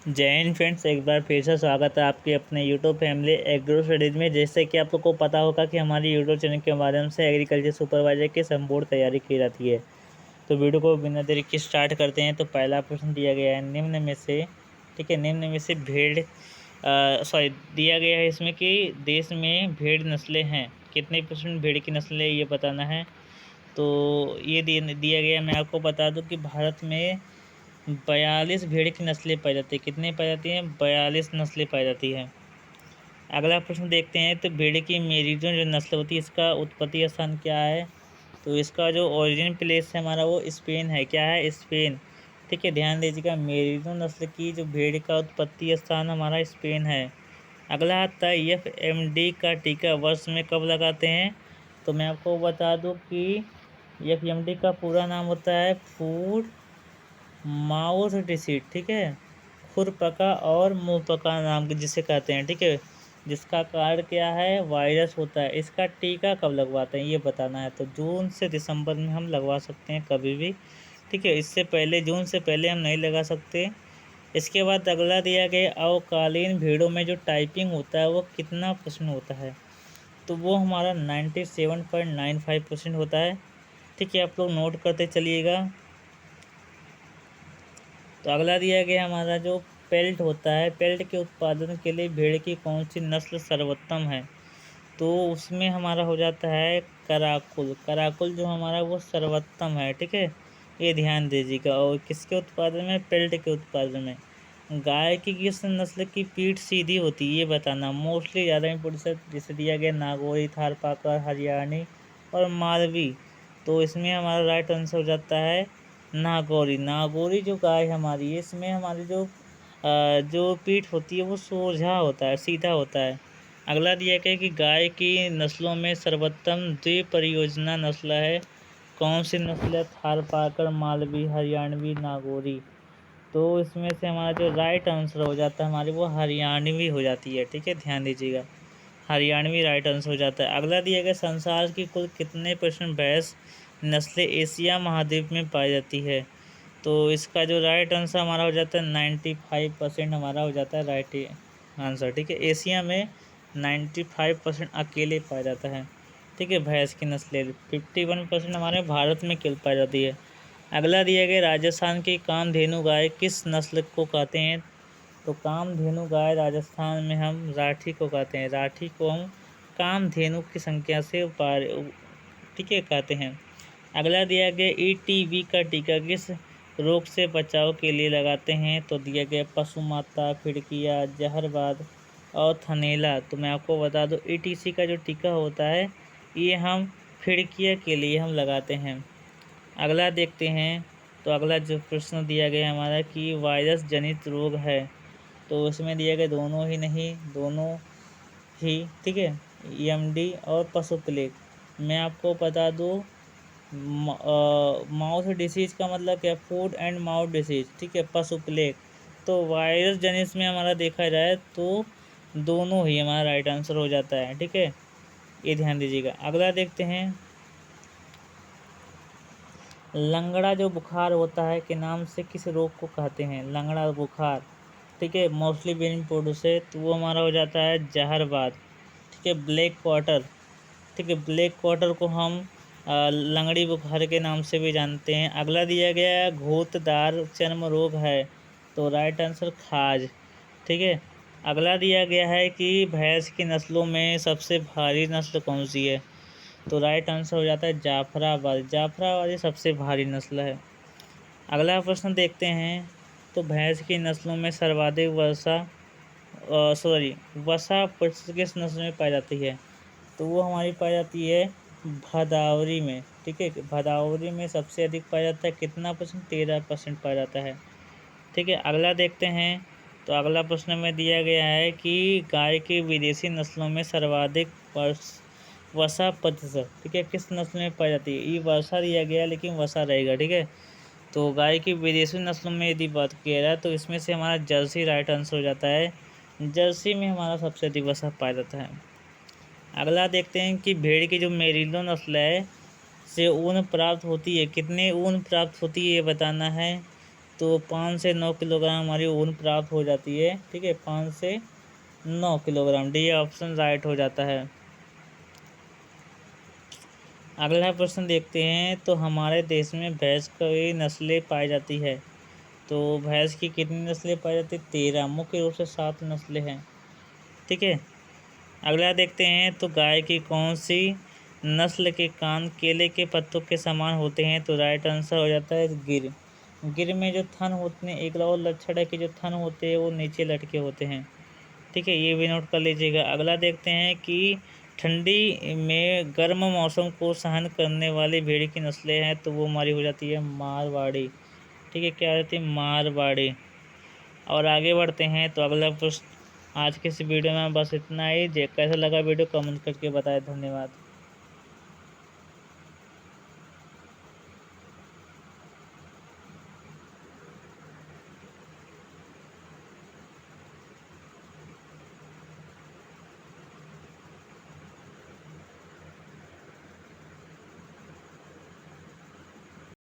जय हिंद फ्रेंड्स, एक बार फिर से स्वागत है आपके अपने यूट्यूब फैमिली एग्रो स्टडीज़ में। जैसे कि आप लोग को पता होगा कि हमारी यूट्यूब चैनल के माध्यम से एग्रीकल्चर सुपरवाइजर की संपूर्ण तैयारी की जाती है। तो वीडियो को बिना देरी के स्टार्ट करते हैं। तो पहला प्रश्न दिया गया है निम्न में से, ठीक है, निम्न में से दिया गया है इसमें कि देश में भेड़ नस्लें हैं, कितने परसेंट भेड़ की नस्लें ये बताना है। तो ये दिया गया है। मैं आपको बता दूं कि भारत में 42 भेड़ की नस्लें पाई जाती है। कितनी पाई जाती हैं? 42 नस्लें पाई जाती है। अगला प्रश्न देखते हैं। तो भेड़ की मेरिनों जो नस्ल होती है, इसका उत्पत्ति स्थान क्या है? तो इसका जो ओरिजिन प्लेस है हमारा वो स्पेन है। क्या है? स्पेन। ठीक है, ध्यान दीजिएगा, मेरिनो नस्ल की जो भेड़ का उत्पत्ति स्थान हमारा स्पेन है। अगला आता है FMD का टीका वर्ष में कब लगाते हैं? तो मैं आपको बता दूं कि FMD का पूरा नाम होता है फूड माउथ डिसीज, ठीक है, खुरपका और मुंहपका नाम के जिसे कहते हैं, ठीक है, जिसका कारण क्या है? वायरस होता है। इसका टीका कब लगवाते हैं ये बताना है। तो जून से दिसंबर में हम लगवा सकते हैं कभी भी, ठीक है, इससे पहले, जून से पहले हम नहीं लगा सकते। इसके बाद अगला दिया गया, अवकालीन भेड़ों में जो टाइपिंग होता है वो कितना परसेंट होता है? तो वो हमारा 97.95% होता है। ठीक है, आप लोग नोट करते चलिएगा। तो अगला दिया गया हमारा जो पेल्ट होता है, पेल्ट के उत्पादन के लिए भेड़ की कौन सी नस्ल सर्वोत्तम है? तो उसमें हमारा हो जाता है कराकुल। कराकुल जो हमारा वो सर्वोत्तम है, ठीक है, ये ध्यान दीजिएगा। और किसके उत्पादन में? पेल्ट के उत्पादन में। गाय की किस नस्ल की पीठ सीधी होती है ये बताना। मोस्टली ज़्यादा प्रतिशत जैसे दिया गया नागौरी, थारपाकर, हरियाणी और मालवी। तो इसमें हमारा राइट आंसर हो जाता है नागौरी। नागौरी जो गाय हमारी है, इसमें हमारी जो पीठ होती है वो सोझा होता है, सीधा होता है। अगला दिया गया कि गाय की नस्लों में सर्वोत्तम द्विपरियोजना नस्ल है। कौन सी नस्ल है? थारपाकर, मालवी, हरियाणवी, नागौरी। तो इसमें से हमारा जो राइट आंसर हो जाता है हमारी वो हरियाणवी हो जाती है। ठीक है, ध्यान दीजिएगा, हरियाणवी राइट आंसर हो जाता है। अगला दिया गया संसार की कुल कितने परसेंट भैंस नस्लें एशिया महाद्वीप में पाई जाती है? तो इसका जो राइट आंसर हमारा हो जाता है 95% हमारा हो जाता है राइट आंसर। ठीक है, एशिया में 95% अकेले पाया जाता है। ठीक है, भैंस की नस्लें 51% हमारे भारत में केवल पाई जाती है। अगला दिया गया राजस्थान की कामधेनु गाय किस नस्ल को कहते हैं? तो कामधेनु गाय राजस्थान में हम राठी को कहते हैं। राठी को हम कामधेनु की संख्या से ठीक है कहते हैं। अगला दिया गया ETV का टीका किस रोग से बचाव के लिए लगाते हैं? तो दिया गया पशु माता, फिड़किया, जहरबाद और थनेला। तो मैं आपको बता दूं ETC का जो टीका होता है ये हम फिड़किया के लिए हम लगाते हैं। अगला देखते हैं। तो अगला जो प्रश्न दिया गया हमारा कि वायरस जनित रोग है, तो उसमें दिया गया दोनों ही नहीं, दोनों ही, ठीक है, EMD और पशु प्लेग। मैं आपको बता दूँ माउथ डिसीज का मतलब क्या? फूड एंड माउथ डिसीज, ठीक है, पशु प्लेग। तो वायरस जनित में हमारा देखा जाए तो दोनों ही हमारा राइट आंसर हो जाता है। ठीक है, ये ध्यान दीजिएगा। अगला देखते हैं, लंगड़ा जो बुखार होता है के नाम से किस रोग को कहते हैं? लंगड़ा बुखार, ठीक है, मोस्टली बीन प्रोड्यूस है, तो वो हमारा हो जाता है जहरबाद। ठीक है, ब्लैक क्वार्टर, ठीक है, ब्लैक क्वार्टर को हम लंगड़ी बुखार के नाम से भी जानते हैं। अगला दिया गया है घोतदार चर्म रोग है, तो राइट आंसर खाज। ठीक है, अगला दिया गया है कि भैंस की नस्लों में सबसे भारी नस्ल कौन सी है? तो राइट आंसर हो जाता है जाफराबाद। जाफराबादी सबसे भारी नस्ल है। अगला प्रश्न देखते हैं। तो भैंस की नस्लों में सर्वाधिक वसा प्रतिशत किस नस्ल में पाई जाती है? तो वो हमारी पाई जाती है भदावरी में। ठीक है, भदावरी में सबसे अधिक पाया जाता है। कितना परसेंट? 13% पाया जाता है। ठीक है, अगला देखते हैं। तो अगला प्रश्न में दिया गया है कि गाय की विदेशी नस्लों में सर्वाधिक वसा प्रतिशत, ठीक है, किस नस्ल में पाई जाती है? ये वसा दिया गया है लेकिन वसा रहेगा। ठीक है, तो गाय की विदेशी नस्लों में यदि बात किया जाए तो इसमें से हमारा जर्सी राइट आंसर हो जाता है। जर्सी में हमारा सबसे अधिक वसा पाया जाता है। अगला देखते हैं कि भेड़ की जो मेरिनो नस्ल है से ऊन प्राप्त होती है। कितने ऊन प्राप्त होती है ये बताना है। तो 5 से 9 किलोग्राम हमारी ऊन प्राप्त हो जाती है। ठीक है, 5 से 9 किलोग्राम, डी ऑप्शन राइट हो जाता है। अगला प्रश्न देखते हैं। तो हमारे देश में भैंस की नस्लें पाई जाती है। तो भैंस की कितनी नस्लें पाई जाती है? 13। मुख्य रूप से 7 नस्लें हैं। ठीक है, अगला देखते हैं। तो गाय की कौन सी नस्ल के कान केले के पत्तों के समान होते हैं? तो राइट आंसर हो जाता है गिर। गिर में जो थन होते हैं, एक और लक्षण है कि जो थन होते हैं वो नीचे लटके होते हैं। ठीक है, ये भी नोट कर लीजिएगा। अगला देखते हैं कि ठंडी में गर्म मौसम को सहन करने वाली भेड़ की नस्लें हैं। तो वो हमारी हो जाती है मारवाड़ी। ठीक है, क्या हो जाती है? मारवाड़ी। और आगे बढ़ते हैं। तो अगला प्रश्न आज के इस वीडियो में बस इतना ही। कैसा लगा वीडियो कमेंट करके बताएं। धन्यवाद।